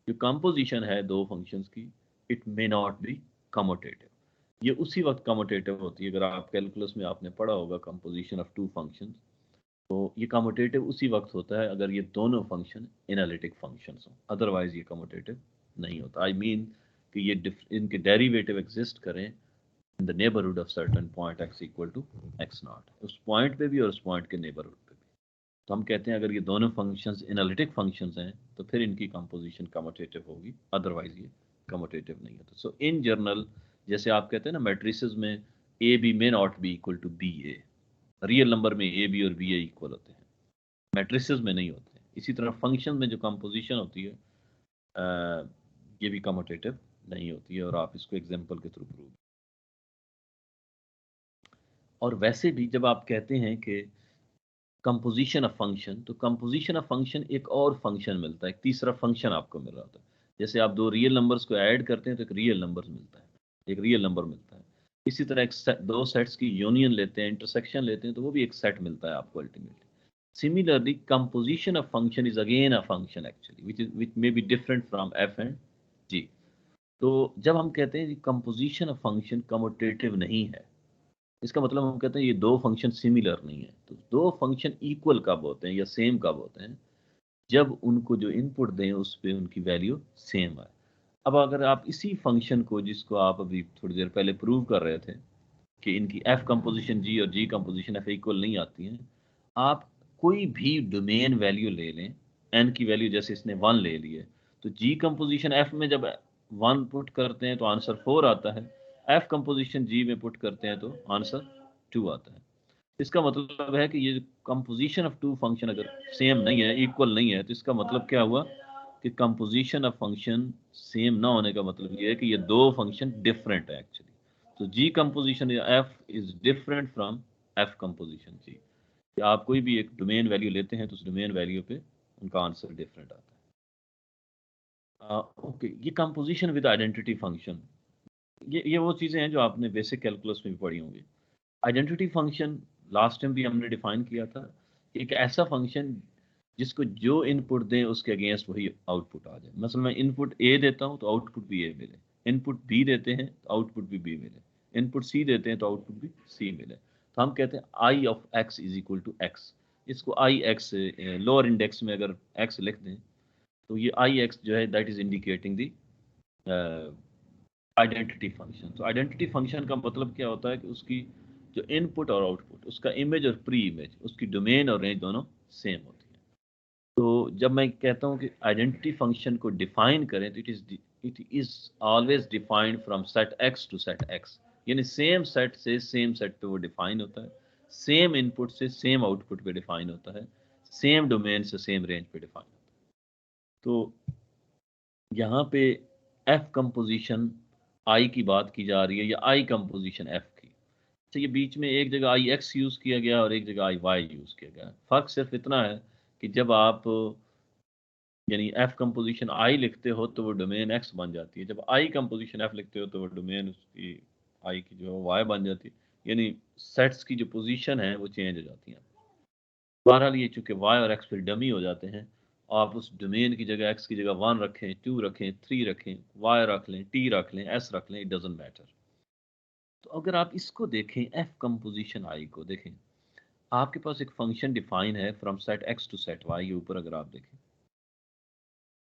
जो कंपोजिशन है दो फंक्शंस की, it may not B commutative. ये उसी वक्त कमोटेटिव होती है, अगर आप कैलकुलस में आपने पढ़ा होगा कंपोजिशन ऑफ टू फंक्शंस, तो ये कमोटेटिव उसी वक्त होता है अगर ये दोनों फंक्शन एनालिटिक फंक्शंस हों, अदरवाइज ये कमोटेटिव नहीं होता। आई मीन कि ये इनके डेरिवेटिव एग्जिस्ट करें in the neighbourhood of certain point x equal to x naught, उस पॉइंट पे भी और उस पॉइंट के नेबरहुड पे भी। तो हम कहते हैं अगर ये दोनों फंक्शंस एनालिटिक फंक्शंस हैं तो फिर इनकी कंपोजिशन कमोटेटिव होगी, अदरवाइज ये कमोटेटिव नहीं होता। सो इन जनरल, जैसे आप कहते हैं ना मैट्रिसेस में A B may not be equal to B A, real number में ए बी और बी ए इक्वल होते हैं, मैट्रिसेस में नहीं होते। इसी तरह फंक्शन में जो कंपोजिशन होती है ये भी कमोटेटिव नहीं होती है, और आप इसको एग्जांपल के थ्रू प्रूव। और वैसे भी जब आप कहते हैं कि कंपोजिशन ऑफ फंक्शन, तो कंपोजिशन ऑफ फंक्शन एक और फंक्शन मिलता है, एक तीसरा फंक्शन आपको मिल रहा होता है। जैसे आप दो रियल नंबर्स को ऐड करते हैं तो एक रियल नंबर मिलता है, एक रियल नंबर मिलता है। इसी तरह दो सेट्स की यूनियन लेते हैं, इंटरसेक्शन लेते हैं, तो वो भी एक सेट मिलता है आपको ultimately. Similarly, composition of function is again a function actually, which may be different from f and g. तो जब हम कहते हैं कि composition of function commutative नहीं है, इसका मतलब हम कहते हैं ये दो फंक्शन सिमिलर नहीं है। तो दो फंक्शन इक्वल कब होते हैं या सेम कब होते हैं? जब उनको जो इनपुट दें उस पर उनकी वैल्यू सेम है। अब अगर आप इसी फंक्शन को, जिसको आप अभी थोड़ी देर पहले प्रूव कर रहे थे कि इनकी एफ कंपोजिशन जी और जी कंपोजिशन एफ इक्वल नहीं आती हैं, आप कोई भी डोमेन वैल्यू ले लें, एन की वैल्यू जैसे इसने 1 ले ली है, तो जी कंपोजिशन एफ में जब 1 पुट करते हैं तो आंसर 4 आता है, एफ कंपोजिशन जी में पुट करते हैं तो आंसर 2 आता है। इसका मतलब है कि ये कंपोजिशन ऑफ टू फंक्शन अगर सेम नहीं है, इक्वल नहीं है, तो इसका मतलब क्या हुआ कि कंपोजिशन ऑफ फंक्शन सेम ना होने का मतलब ये है कि ये दो फंक्शन डिफरेंट है एक्चुअली। तो जी कंपोजिशन या F is different from F composition G. आप कोई भी एक डोमेन वैल्यू लेते हैं तो उस डोमेन वैल्यू पे उनका आंसर डिफरेंट आता है। ओके, ये कंपोजिशन विद आइडेंटिटी फंक्शन, ये वो चीज़ें हैं जो आपने बेसिक कैलकुलस में भी पढ़ी होंगी। आइडेंटिटी फंक्शन लास्ट टाइम भी हमने डिफाइन किया था, एक ऐसा फंक्शन जिसको जो इनपुट दें उसके अगेंस्ट वही आउटपुट आ जाए। मतलब मैं इनपुट ए देता हूँ तो आउटपुट भी ए मिले, इनपुट बी देते हैं तो आउटपुट भी बी मिले, इनपुट सी देते हैं तो आउटपुट भी सी मिले। तो हम कहते हैं I of X is equal to X. इसको आई एक्स लोअर इंडेक्स में अगर एक्स लिख दें तो ये आई एक्स जो है that is indicating the identity function. तो आइडेंटिटी फंक्शन का मतलब क्या होता है कि उसकी जो इनपुट और आउटपुट, उसका इमेज और प्री इमेज, उसकी डोमेन और रेंज दोनों सेम होती है। तो जब मैं कहता हूँ कि आइडेंटिटी फंक्शन को डिफाइन करें तो it is always defined from set x to set x, यानी सेम सेट से सेम सेट पे वो डिफाइन होता है, सेम इनपुट से सेम आउटपुट पे डिफाइन होता है, सेम डोमेन से सेम रेंज पे डिफाइन होता है। तो यहाँ पे एफ कंपोजिशन आई की बात की जा रही है या आई कंपोजिशन एफ की। तो ये बीच में एक जगह आई एक्स यूज़ किया गया और एक जगह आई वाई यूज़ किया गया। फ़र्क सिर्फ इतना है कि जब आप यानी एफ कंपोजिशन आई लिखते हो तो वो डोमेन एक्स बन जाती है, जब आई कंपोजिशन एफ लिखते हो तो वो डोमेन उसकी आई की जो है वाई बन जाती है, यानी सेट्स की जो पोजीशन है वो चेंज हो जाती है। बहरहाल ये चूंकि वाई और एक्स फिर डमी हो जाते हैं, आप उस डोमेन की जगह एक्स की जगह 1 रखें, 2 रखें, 3 रखें, वाई रख लें, टी रख लें, एस रख लें, इट डजेंट मैटर। तो अगर आप इसको देखें, एफ कंपोजिशन आई को देखें, आपके पास एक फंक्शन डिफाइन है from set x to set y. के ऊपर अगर आप देखें,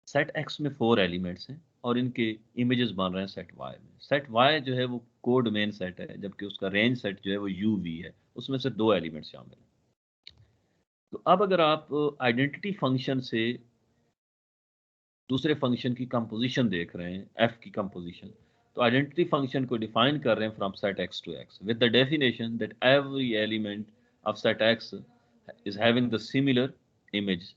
सेट एक्स में 4 एलिमेंट्स हैं और इनके इमेजेस बन रहे हैं सेट वाई में। सेट वाई जो है वो कोड मेन सेट है, जबकि उसका रेंज सेट जो है वो यू वी है, उसमें से 2 एलिमेंट शामिल हैं। तो अब अगर आप आइडेंटिटी फंक्शन से दूसरे फंक्शन की कंपोजिशन देख रहे हैं, एफ की कंपोजिशन, तो आइडेंटिटी फंक्शन को डिफाइन कर रहे हैं from set x to x with the definition that every element of set x is having the similar image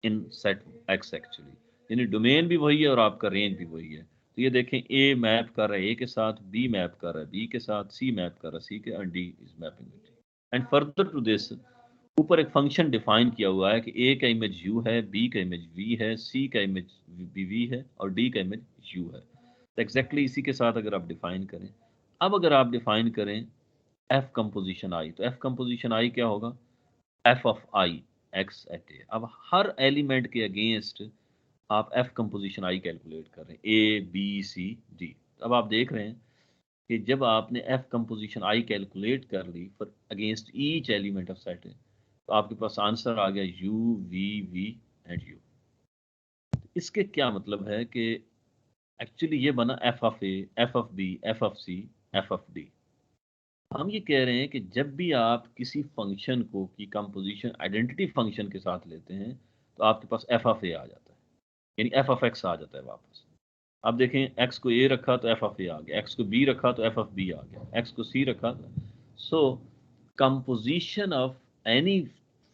in set x actually, यानी डोमेन भी वही है और आपका रेंज भी वही है। तो ये देखें, ए मैप कर रहा है ए के साथ, बी मैप कर रहा है बी के साथ, सी मैप कर रहा है सी के, और D is mapping with D. And further to this, ऊपर एक फंक्शन डिफाइन किया हुआ है कि ए का इमेज यू है, बी का इमेज वी है, सी का इमेज बी वी है और डी का इमेज यू है। तो एग्जैक्टली इसी के साथ अगर आप डिफाइन करें, अब अगर आप डिफाइन करें एफ कंपोजिशन आई, तो एफ कंपोजिशन आई क्या होगा? F of I X at A. अब हर एलिमेंट के अगेंस्ट आप एफ कंपोजिशन आई कैलकुलेट कर रहे हैं, ए बी सी डी। अब आप देख रहे हैं कि जब आपने एफ कंपोजिशन आई कैलकुलेट कर ली for against each element of set, तो आपके पास आंसर आ गया U V V and U. इसके क्या मतलब है कि एक्चुअली ये बना F of A, F of B, F of C, F of D. हम ये कह रहे हैं कि जब भी आप किसी फंक्शन को की कंपोजिशन आइडेंटिटी फंक्शन के साथ लेते हैं तो आपके पास एफ ऑफ ए आ जाता है, यानी एफ ऑफ एक्स आ जाता है वापस। अब देखें, एक्स को ए रखा तो एफ ऑफ ए आ गया, एक्स को बी रखा तो एफ ऑफ बी आ गया, एक्स को सी रखा तो सो composition of any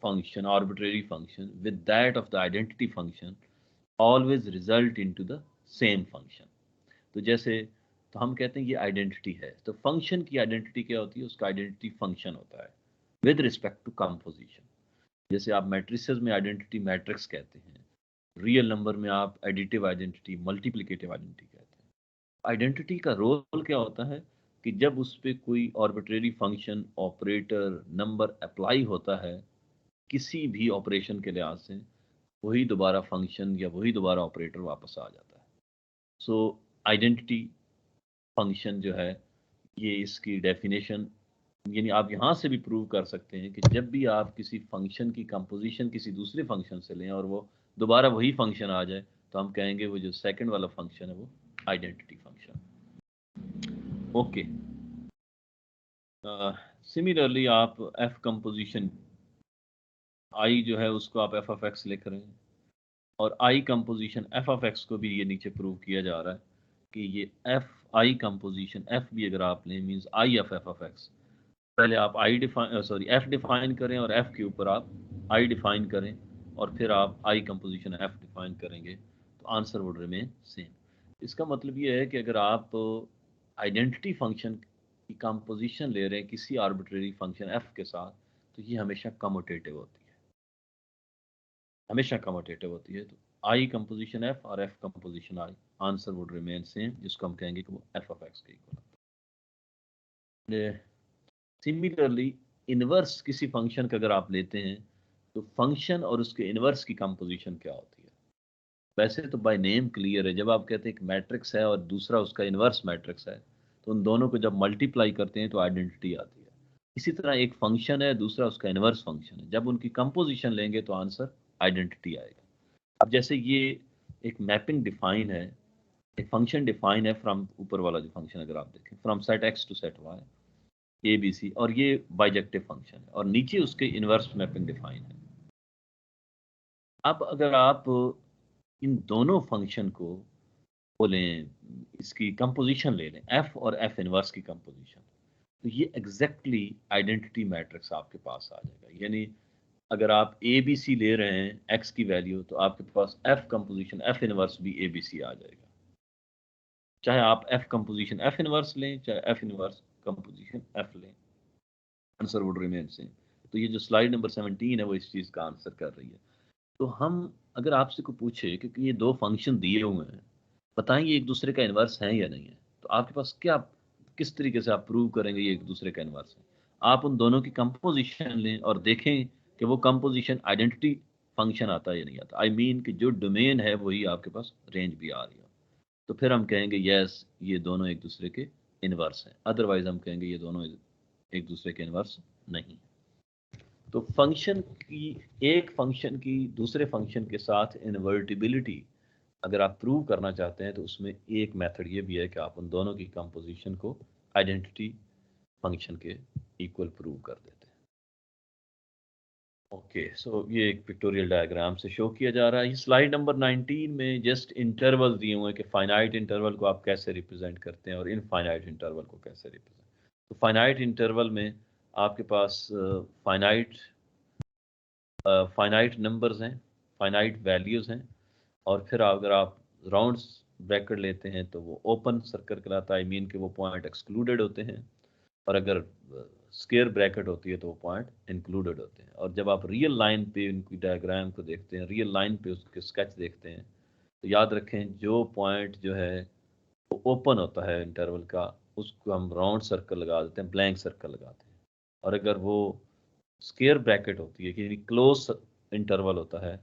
function, arbitrary function, with that of the identity function always result into the same function। तो जैसे, तो हम कहते हैं ये आइडेंटिटी है, तो फंक्शन की आइडेंटिटी क्या होती है? उसका आइडेंटिटी फंक्शन होता है विद रिस्पेक्ट टू कंपोजिशन। जैसे आप मैट्रिसेस में आइडेंटिटी मैट्रिक्स कहते हैं, रियल नंबर में आप एडिटिव आइडेंटिटी, मल्टीप्लिकेटिव आइडेंटिटी कहते हैं। आइडेंटिटी का रोल क्या होता है कि जब उस पर कोई arbitrary function, operator, number apply होता है किसी भी ऑपरेशन के लिहाज से, वही दोबारा फंक्शन या वही दोबारा ऑपरेटर वापस आ जाता है। सो आइडेंटिटी फंक्शन जो है, ये इसकी डेफिनेशन, यानी आप यहाँ से भी प्रूव कर सकते हैं कि जब भी आप किसी फंक्शन की कंपोजिशन किसी दूसरे फंक्शन से लें और वो दोबारा वही फंक्शन आ जाए, तो हम कहेंगे वो जो सेकंड वाला फंक्शन है वो आइडेंटिटी फंक्शन। ओके, सिमिलरली आप एफ कंपोजिशन आई जो है उसको आप एफ ऑफ एक्स लिख रहे हैं, और आई कंपोजिशन एफ ऑफ एक्स को भी ये नीचे प्रूव किया जा रहा है कि ये एफ आई कंपोजिशन, एफ भी अगर आप लें means I of f of x, पहले आप आई डिफाइन एफ डिफाइन करें और एफ के ऊपर आप आई डिफाइन करें और फिर आप आई कंपोजिशन एफ डिफाइन करेंगे, तो आंसर वुड रिमेन सेम। इसका मतलब ये है कि अगर आप आइडेंटिटी फंक्शन की कंपोजिशन ले रहे हैं किसी आर्बिट्रेरी फंक्शन एफ के साथ, तो ये हमेशा कम्यूटेटिव होती है, हमेशा कम्यूटेटिव होती है। तो आई कंपोजिशन एफ और F composition I, answer would remain same, जिसको हम कहेंगे कि वो एफ ऑफ एक्स के इक्वल है। सिमिलरली इनवर्स किसी फंक्शन का अगर आप लेते हैं, तो फंक्शन और उसके इनवर्स की कंपोजिशन क्या होती है? वैसे तो बाय नेम क्लियर है, जब आप कहते हैं एक मैट्रिक्स है और दूसरा उसका इनवर्स मैट्रिक्स है, तो उन दोनों को जब मल्टीप्लाई करते हैं तो आइडेंटिटी आती है। इसी तरह एक फंक्शन है, दूसरा उसका इनवर्स फंक्शन है, जब उनकी कंपोजिशन लेंगे तो आंसर आइडेंटिटी आएगा। अब जैसे ये एक मैपिंग डिफाइन है, एक फंक्शन डिफाइन है फ्रॉम, ऊपर वाला जो फंक्शन अगर आप देखें from set x to set y A B C, और ये बाइजेक्टिव फंक्शन है, और नीचे उसके इनवर्स मैपिंग डिफाइन है। अब अगर आप इन दोनों फंक्शन को बोलें, इसकी कंपोजिशन ले लें, एफ और एफ इनवर्स की कंपोजिशन, तो ये एग्जैक्टली आइडेंटिटी मैट्रिक्स आपके पास आ जाएगा। यानी अगर आप ए बी सी ले रहे हैं एक्स की वैल्यू, तो आपके पास एफ कंपोजिशन एफ इनवर्स भी ए बी सी आ जाएगा, चाहे आप एफ कंपोजिशन एफ इनवर्स लें चाहे एफ इनवर्स कंपोजिशन एफ लें, आंसर वुड रिमेन सेम। तो ये जो स्लाइड नंबर 17 है वो इस चीज़ का आंसर कर रही है। तो हम अगर आपसे को पूछे क्योंकि ये दो फंक्शन दिए हुए हैं, बताएंगे एक दूसरे का इन्वर्स है या नहीं है, तो आपके पास क्या, किस तरीके से आप प्रूव करेंगे ये एक दूसरे का इन्वर्स है? आप उन दोनों की कंपोजिशन लें और देखें कि वो कंपोजिशन आइडेंटिटी फंक्शन आता है या नहीं आता। आई मीन कि जो डोमेन है वही आपके पास रेंज भी आ रही है, तो फिर हम कहेंगे यस ये दोनों एक दूसरे के इन्वर्स हैं, अदरवाइज हम कहेंगे ये दोनों एक दूसरे के इन्वर्स नहीं। तो फंक्शन की, एक फंक्शन की दूसरे फंक्शन के साथ इनवर्टिबिलिटी अगर आप प्रूव करना चाहते हैं, तो उसमें एक मेथड ये भी है कि आप उन दोनों की कंपोजिशन को आइडेंटिटी फंक्शन के इक्वल प्रूव कर देते हैं। ओके, सो ये एक पिक्टोरियल डायग्राम से शो किया जा रहा है। ये स्लाइड नंबर 19 में जस्ट इंटरवल दिए हुए हैं कि फाइनाइट इंटरवल को आप कैसे रिप्रेजेंट करते हैं और इनफाइनाइट इंटरवल को कैसे रिप्रेजेंट। तो फाइनाइट इंटरवल में आपके पास फाइनाइट नंबर्स हैं, फाइनाइट वैल्यूज़ हैं, और फिर अगर आप राउंड्स ब्रैकेट लेते हैं तो वो ओपन सर्कल कहलाता है, आई मीन कि वो पॉइंट एक्सक्लूडेड होते हैं, और अगर स्क्वायर ब्रैकेट होती है तो वो पॉइंट इंक्लूडेड होते हैं। और जब आप रियल लाइन पे उनकी डायग्राम को देखते हैं, रियल लाइन पे उसके स्केच देखते हैं, तो याद रखें जो पॉइंट जो है वो ओपन होता है इंटरवल का, उसको हम राउंड सर्कल लगा देते हैं, ब्लैंक सर्कल लगाते हैं। और अगर वो स्क्वायर ब्रैकेट होती है कि क्लोज इंटरवल होता है,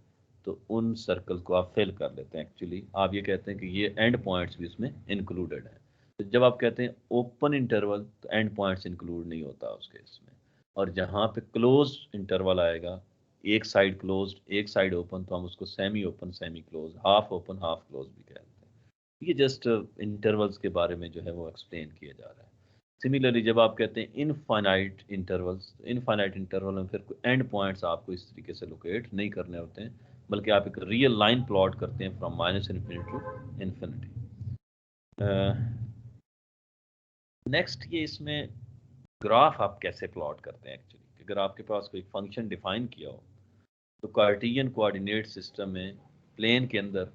तो उन सर्कल को आप फिल कर लेते हैं। एक्चुअली आप ये कहते हैं कि ये एंड पॉइंट्स भी इसमें इंक्लूडेड हैं। तो जब आप कहते हैं ओपन इंटरवल, तो एंड पॉइंट्स इंक्लूड नहीं होता उसके इसमें। और जहाँ पे क्लोज इंटरवल आएगा, एक साइड क्लोज्ड एक साइड ओपन, तो हम उसको semi open semi close, half open half close भी कहते हैं। ये जस्ट इंटरवल्स के बारे में जो है वो एक्सप्लेन किया जा रहा है। सिमिलरली जब आप कहते हैं इनफाइनाइट इंटरवल्स, इनफाइनाइट इंटरवल में फिर एंड पॉइंट्स आपको इस तरीके से लोकेट नहीं करने होते हैं, बल्कि आप एक रियल लाइन प्लॉट करते हैं from minus infinity to infinity. Next ये इसमें ग्राफ आप कैसे प्लॉट करते हैं एक्चुअली। अगर आपके पास कोई फंक्शन डिफाइन किया हो, तो कार्टेशियन कोऑर्डिनेट सिस्टम में प्लेन के अंदर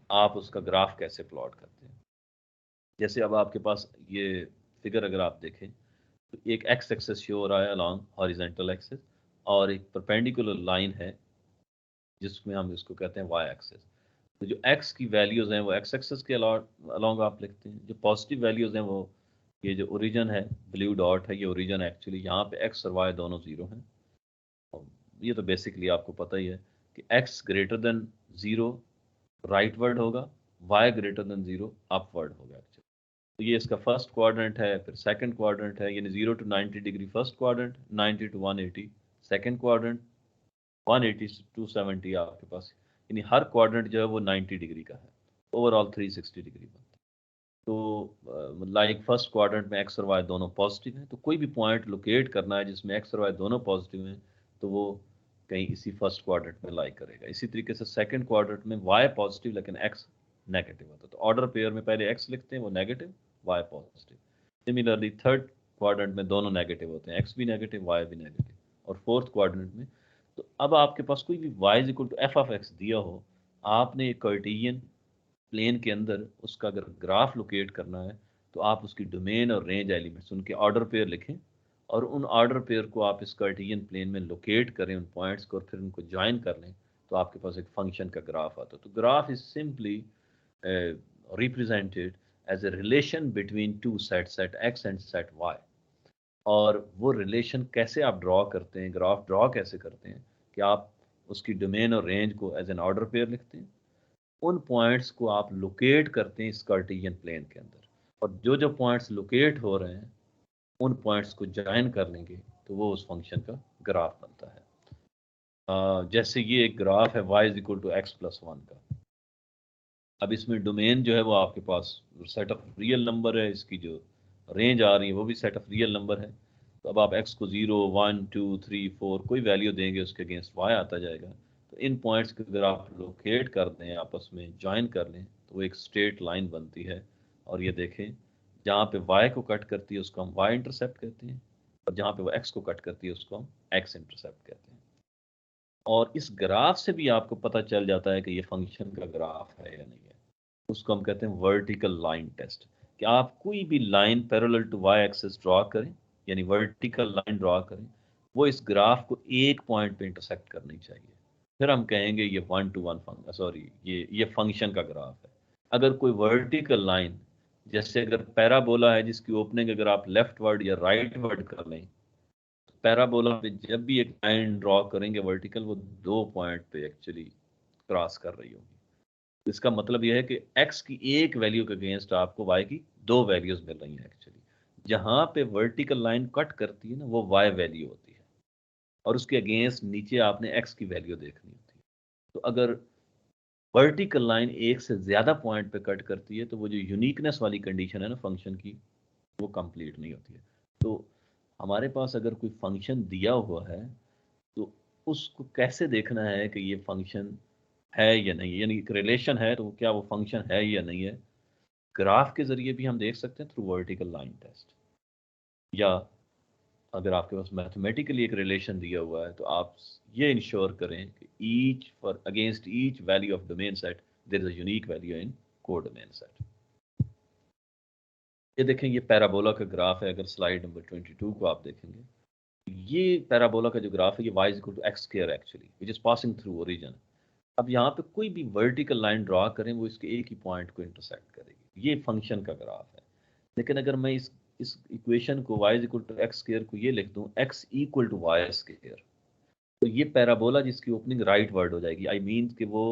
आप उसका ग्राफ कैसे प्लॉट करते हैं। जैसे अब आपके पास ये फिगर अगर आप देखें, तो एक एक्स एक्सेस शो हो रहा है अलॉन्ग हॉरिजेंटल एक्सेस, और एक परपेंडिकुलर लाइन है जिसमें हम इसको कहते हैं वाई एक्सेस। तो जो एक्स की वैल्यूज़ हैं वो एक्स एक्सेस के अलॉन्ग आप लिखते हैं, जो पॉजिटिव वैल्यूज़ हैं वो ये जो ओरिजिन है ब्लू डॉट है, ये ओरिजिन एक्चुअली यहाँ पे एक्स और वाई दोनों ज़ीरो हैं। ये तो बेसिकली आपको पता ही है कि X greater than zero rightward होगा, Y greater than zero upward होगा एक्चुअली। तो ये इसका फर्स्ट क्वाड्रेंट है, फिर सेकंड क्वाड्रेंट है, यानी 0 to 90 degree first quadrant, 90 to 180 second quadrant, 180 to 270 आपके पास, यानी हर क्वाड्रेंट जो है वो 90 डिग्री का है, ओवरऑल 360 डिग्री बनता है। तो लाइक फर्स्ट क्वाड्रेंट में एक्स और वाई दोनों पॉजिटिव हैं, तो कोई भी पॉइंट लोकेट करना है जिसमें एक्स और वाई दोनों पॉजिटिव हैं, तो वो कहीं इसी फर्स्ट क्वाड्रेंट में लाई करेगा। इसी तरीके से सेकंड क्वाड्रेंट में वाई पॉजिटिव लेकिन एक्स नेगेटिव होता है, तो ऑर्डर पेयर में पहले एक्स लिखते हैं, वो negative, y positive. Similarly third quadrant में दोनों नेगेटिव होते हैं, एक्स भी नेगेटिव, वाई भी नेगेटिव। और फोर्थ क्वाड्रेंट में, तो अब आपके पास कोई भी y is equal to f of x दिया हो, आपने एक कार्टेशियन प्लेन के अंदर उसका अगर ग्राफ लोकेट करना है, तो आप उसकी डोमेन और रेंज एलिमेंट्स उनके ऑर्डर पेयर लिखें, और उन ऑर्डर पेयर को आप इस कार्टेशियन प्लेन में लोकेट करें, उन पॉइंट्स को, और फिर उनको ज्वाइन कर लें, तो आपके पास एक फंक्शन का ग्राफ आता है। तो graph is simply represented as a relation between two set, set x and set y. और वो रिलेशन कैसे आप ड्रॉ करते हैं, ग्राफ ड्रॉ कैसे करते हैं, कि आप उसकी डोमेन और रेंज को एज एन ऑर्डर पेयर लिखते हैं, उन पॉइंट्स को आप लोकेट करते हैं इस कार्टेशियन प्लेन के अंदर, और जो जो पॉइंट्स लोकेट हो रहे हैं उन पॉइंट्स को ज्वाइन कर लेंगे, तो वो उस फंक्शन का ग्राफ बनता है। जैसे ये एक ग्राफ है y is equal to x plus one का। अब इसमें डोमेन जो है वो आपके पास सेट ऑफ रियल नंबर है, इसकी जो रेंज आ रही है वो भी सेट ऑफ रियल नंबर है। तो अब आप x को 0 1 2 3 4 कोई वैल्यू देंगे, उसके अगेंस्ट y आता जाएगा। तो इन पॉइंट्स को अगर आप लोकेट कर दें, आपस में ज्वाइन कर लें, तो वो एक स्ट्रेट लाइन बनती है। और ये देखें, जहाँ पे y को कट करती है उसको हम y इंटरसेप्ट कहते हैं, और जहाँ पे वो x को कट करती है उसको हम x इंटरसेप्ट कहते हैं। और इस ग्राफ से भी आपको पता चल जाता है कि ये फंक्शन का ग्राफ है या नहीं है। उसको हम कहते हैं वर्टिकल लाइन टेस्ट, कि आप कोई भी line parallel to y axis draw करें, यानी वर्टिकल लाइन ड्रॉ करें, वो इस ग्राफ को एक पॉइंट पे इंटरसेक्ट करनी चाहिए, फिर हम कहेंगे ये one to one function, sorry ये फंक्शन का ग्राफ है। अगर कोई वर्टिकल लाइन, जैसे अगर पैराबोला है जिसकी ओपनिंग अगर आप लेफ्ट वर्ड या राइट वर्ड कर लें, पैराबोला पे जब भी एक लाइन ड्रॉ करेंगे वर्टिकल, वो दो पॉइंट पे एक्चुअली क्रॉस कर रही होगी। इसका मतलब यह है कि x की एक वैल्यू के अगेंस्ट आपको y की दो वैल्यूज मिल रही हैं एक्चुअली। जहां पे वर्टिकल लाइन कट करती है ना, वो y वैल्यू होती है, और उसके अगेंस्ट नीचे आपने x की वैल्यू देखनी होती है। तो अगर वर्टिकल लाइन एक से ज्यादा पॉइंट पे कट करती है, तो वो जो यूनिकनेस वाली कंडीशन है ना फंक्शन की, वो कंप्लीट नहीं होती है। तो हमारे पास अगर कोई फंक्शन दिया हुआ है, तो उसको कैसे देखना है कि ये फंक्शन है या नहीं, यानी एक रिलेशन है तो क्या वो फंक्शन है या नहीं है। ग्राफ के जरिए भी हम देख सकते हैं थ्रू वर्टिकल लाइन टेस्ट, या अगर आपके पास मैथमेटिकली एक रिलेशन दिया हुआ है, तो आप ये इंश्योर करें कि each for against each value of domain set there is a unique value in codomain set. ये देखें, ये पैराबोला का ग्राफ है। अगर स्लाइड नंबर 22 को आप देखेंगे, ये पैराबोला का जो ग्राफ है, ये y is equal to x square actually which is passing through origin. अब यहाँ पे कोई भी वर्टिकल लाइन ड्रॉ करें, वो इसके एक ही पॉइंट को इंटरसेक्ट करेगी। ये फंक्शन का ग्राफ है। लेकिन अगर मैं इस इक्वेशन को y equal to x square को ये लिख दूं x equal to y square, तो ये पैराबोला जिसकी ओपनिंग राइट वर्ड हो जाएगी, आई मीन कि वो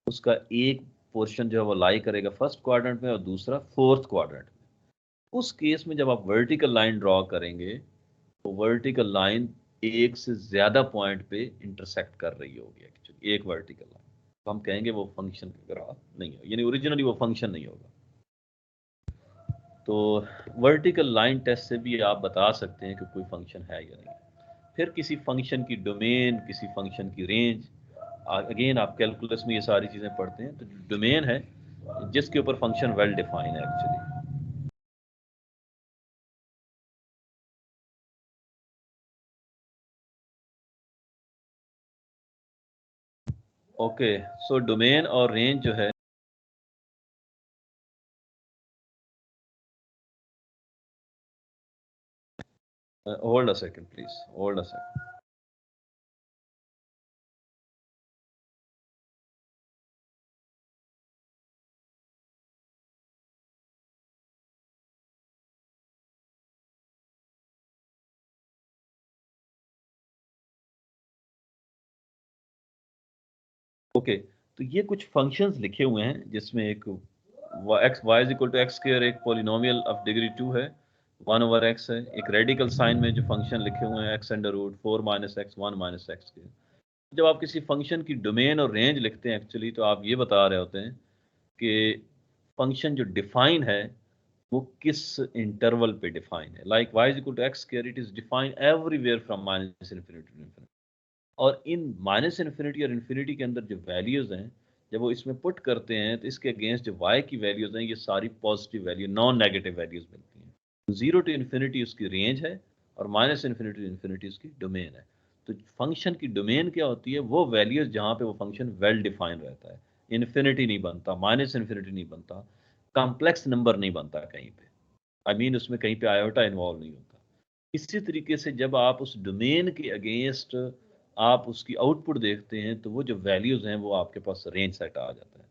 उसका एक पोर्शन जो है वो लाई करेगा फर्स्ट क्वाड्रेंट में और दूसरा फोर्थ क्वाड्रेंट में। उस केस में जब आप वर्टिकल लाइन ड्रॉ करेंगे, तो वर्टिकल लाइन एक से ज्यादा पॉइंट पे इंटरसेक्ट कर रही होगी एक्चुअली, एक वर्टिकल लाइन, तो हम कहेंगे वो फंक्शन का ग्राफ नहीं है, यानी ओरिजिनली वो फंक्शन नहीं होगा। तो वर्टिकल लाइन टेस्ट से भी आप बता सकते हैं कि कोई फंक्शन है या नहीं। फिर किसी फंक्शन की डोमेन, किसी फंक्शन की रेंज, अगेन आप कैलकुलस में ये सारी चीज़ें पढ़ते हैं। तो डोमेन है जिसके ऊपर फंक्शन वेल डिफाइन है एक्चुअली। ओके, सो डोमेन और रेंज जो है, hold a second please, hold a second. Okay, तो ये कुछ फंक्शंस लिखे हुए हैं जिसमें एक x y is equal to x square एक पॉलिनोमियल ऑफ डिग्री 2 है, 1/x है, एक रेडिकल साइन में जो फंक्शन लिखे हुए हैं x under root 4 minus x 1 minus x के। जब आप किसी फंक्शन की डोमेन और रेंज लिखते हैं एक्चुअली, तो आप ये बता रहे होते हैं कि फंक्शन जो डिफाइन है वो किस इंटरवल पे डिफाइन है। Like y is equal to x square, it is define everywhere from minus infinity to infinity. और इन माइनस इन्फिनिटी और इन्फिनिटी के अंदर जो वैल्यूज़ हैं, जब वो इसमें पुट करते हैं तो इसके अगेंस्ट जो वाई की वैल्यूज़ हैं ये सारी positive value, non negative values मिलती हैं। जीरो टू इन्फिनिटी उसकी रेंज है और माइनस इन्फिनिटी टू इन्फिनिटी उसकी डोमेन है। तो फंक्शन की डोमेन क्या होती है? वो वैल्यूज़ जहाँ पे वो फंक्शन वेल डिफाइंड रहता है, इन्फिनिटी नहीं बनता, माइनस इन्फिनिटी नहीं बनता, कॉम्प्लेक्स नंबर नहीं बनता कहीं पे, आई मीन उसमें कहीं पे आयोटा इन्वॉल्व नहीं होता। इसी तरीके से जब आप उस डोमेन के अगेंस्ट आप उसकी आउटपुट देखते हैं तो वो जो वैल्यूज़ हैं वो आपके पास रेंज सेट आ जाता है।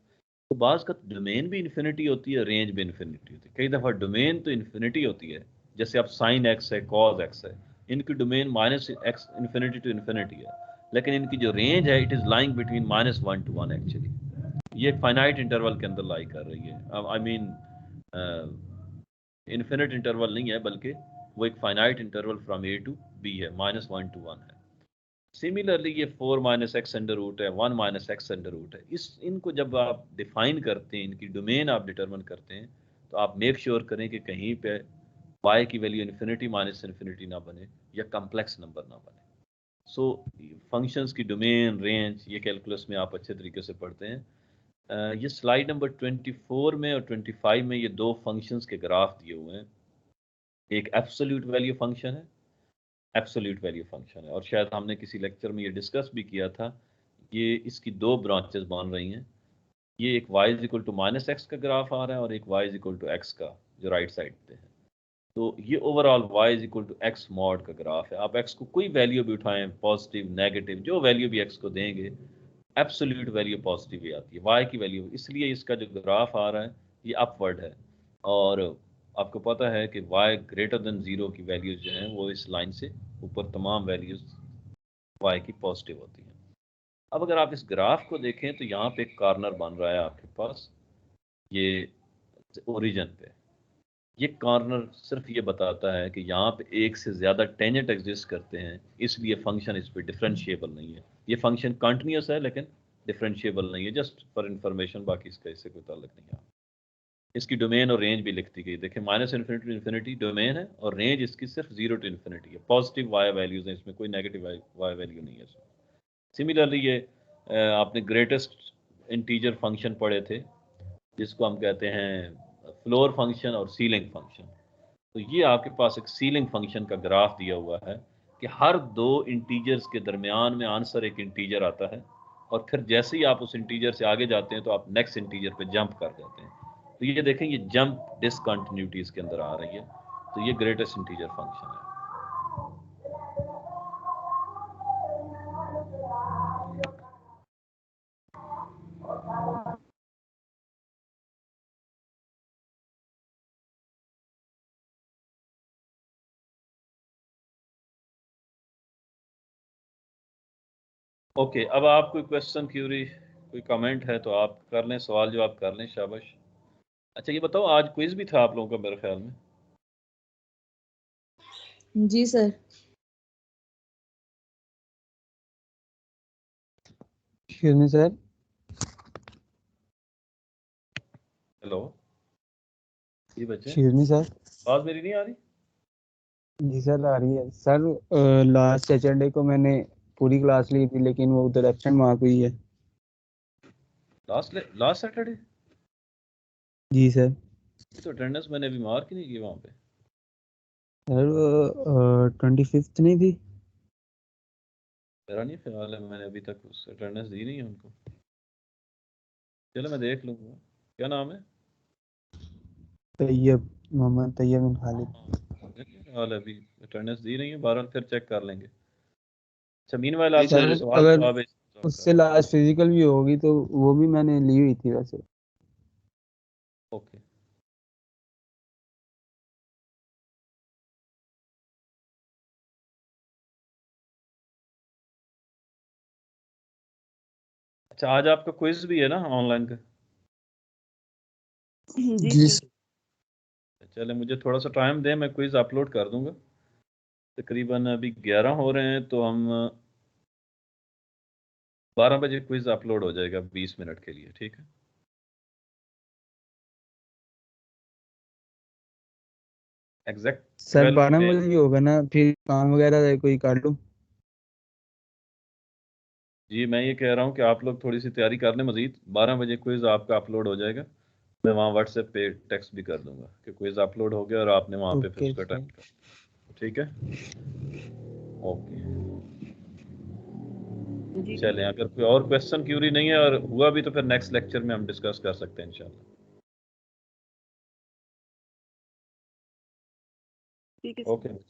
तो बाज़ का डोमेन भी इन्फिनिटी होती है, रेंज भी इन्फिनिटी होती है। कई दफ़ा डोमेन तो इन्फिनिटी होती है, जैसे आप साइन एक्स है, कॉज एक्स है, इनकी domain minus x infinity to infinity है, लेकिन इनकी जो रेंज है it is lying between -1 to 1 actually. ये एक फाइनाइट इंटरवल के अंदर लाई कर रही है। आई मीन इन्फिनिट इंटरवल नहीं है, बल्कि वो एक finite interval from A to B है, -1 to 1 है। सिमिलरली ये 4 माइनस एक्स अंडर रूट है, 1 माइनस एक्स अंडर रूट है। इस इनको जब आप डिफाइन करते हैं, इनकी डोमेन आप डिटरमिन करते हैं, तो आप मेक श्योर करें कि कहीं पे y की वैल्यू इन्फिनिटी माइनस इन्फिनिटी ना बने या कम्प्लेक्स नंबर ना बने। सो फंक्शंस की डोमेन, रेंज, ये कैलकुलस में आप अच्छे तरीके से पढ़ते हैं। ये स्लाइड नंबर 24 में और 25 में ये दो फंक्शंस के ग्राफ दिए हुए हैं। एक एब्सोल्यूट वैल्यू फंक्शन है, एब्सोल्यूट वैल्यू फंक्शन है, और शायद हमने किसी लेक्चर में ये डिस्कस भी किया था। ये इसकी दो ब्रांचेस बन रही हैं। ये एक y is equal to minus x का ग्राफ आ रहा है और एक y is equal to x का, जो राइट साइड पे है। तो ये overall y is equal to x mod का ग्राफ है। आप x को कोई वैल्यू भी उठाएं, पॉजिटिव, नेगेटिव, जो वैल्यू भी x को देंगे, एब्सोल्यूट वैल्यू पॉजिटिव ही आती है y की वैल्यू। इसलिए इसका जो ग्राफ आ रहा है ये अपवर्ड है। और आपको पता है कि y ग्रेटर देन ज़ीरो की वैल्यूज जो हैं वो इस लाइन से ऊपर तमाम वैल्यूज y की पॉजिटिव होती हैं। अब अगर आप इस ग्राफ को देखें तो यहाँ पे एक कॉर्नर बन रहा है आपके पास, ये ओरिजिन पे। ये कॉर्नर सिर्फ ये बताता है कि यहाँ पे एक से ज़्यादा टेंजेंट एग्जिस्ट करते हैं, इसलिए फंक्शन इस पे डिफरेंशिएबल नहीं है। ये फंक्शन कंटिन्यूस है लेकिन डिफरेंशिएबल नहीं है, जस्ट फॉर इंफॉर्मेशन, बाकी इसका इससे कोई ताल्लुक नहीं है। इसकी डोमेन और रेंज भी लिखती गई, देखिए minus infinity to infinity domain है और रेंज इसकी सिर्फ 0 to इन्फिनिटी है। पॉजिटिव वाई वैल्यूज हैं इसमें, कोई नेगेटिव वाई वैल्यू नहीं है इसमें। सिमिलरली ये आपने ग्रेटेस्ट इंटीजर फंक्शन पढ़े थे, जिसको हम कहते हैं फ्लोर फंक्शन और सीलिंग फंक्शन। तो ये आपके पास एक सीलिंग फंक्शन का ग्राफ दिया हुआ है कि हर दो इंटीजर्स के दरमियान में आंसर एक इंटीजर आता है, और फिर जैसे ही आप उस इंटीजर से आगे जाते हैं तो आप नेक्स्ट इंटीजर पे जंप कर जाते हैं। तो ये देखें, ये जंप डिसकंटिन्यूटी इसके अंदर आ रही है। तो ये ग्रेटेस्ट इंटीजर फंक्शन है। ओके, अब आप कोई क्वेश्चन, क्यूरी, कोई कमेंट है तो आप कर लें, सवाल जवाब कर लें, शाबाश। अच्छा ये बताओ, आज क्विज भी था आप लोगों का मेरे ख्याल में? जी sir. Excuse me sir. Hello, ये बच्चे, एक्सक्यूज मी सर। आवाज मेरी नहीं आ रही? जी सर आ रही है सर। लास्ट सैटरडे को मैंने पूरी क्लास ली थी लेकिन वो उधर एब्सेंट मार्क हुई है। Last Saturday? जी सर। तो अटेंडेंस मैंने अभी मार्क ही नहीं की वहाँ पे। सर 25th नहीं थी? मेरा नहीं ख्याल है, मैंने अभी तक उस अटेंडेंस दी नहीं है उनको। चलो मैं देख लूँगा। क्या नाम है? तैयब, मोहम्मद तैयब बिन खालिद। मुझे नहीं ख्याल है अभी अटेंडेंस दी नहीं है, बहरहाल फिर चेक कर लेंगे। अच्छा मीनवाइल आप सर सवाल अगर जवाब उससे लास्ट फिजिकल भी होगी तो वो भी मैंने ली हुई थी वैसे। ओके। अच्छा, आज आपका क्विज भी है ना ऑनलाइन का? जी सर। चले, मुझे थोड़ा सा टाइम दें, मैं क्विज अपलोड कर दूंगा। तकरीबन अभी 11 हो रहे हैं, तो हम 12 बजे क्विज अपलोड हो जाएगा 20 मिनट के लिए, ठीक है? एग्जैक्ट सर 12 12 पे। बजे भी होगा ना, फिर काम वगैरह है कोई कर लूँ? जी, मैं ये कह रहा हूँ कि आप लोग थोड़ी सी तैयारी कर लें मजीद। 12 बजे क्विज आपका अपलोड हो जाएगा। मैं वहाँ व्हाट्सएप पे टेक्स्ट भी कर दूंगा कि क्विज अपलोड हो गया और आपने वहाँ पे फिर ओके उसका सर। टाइम कर, ठीक है? ओके, चलें। अगर कोई और क्वेश्चन क्यूरी नहीं है और हुआ भी तो फिर नेक्स्ट लेक्चर में हम डिस्कस कर सकते हैं इंशाल्लाह। ठीक है ओके। सर।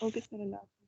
ओके सर, अल्लाह हाफ़िज़।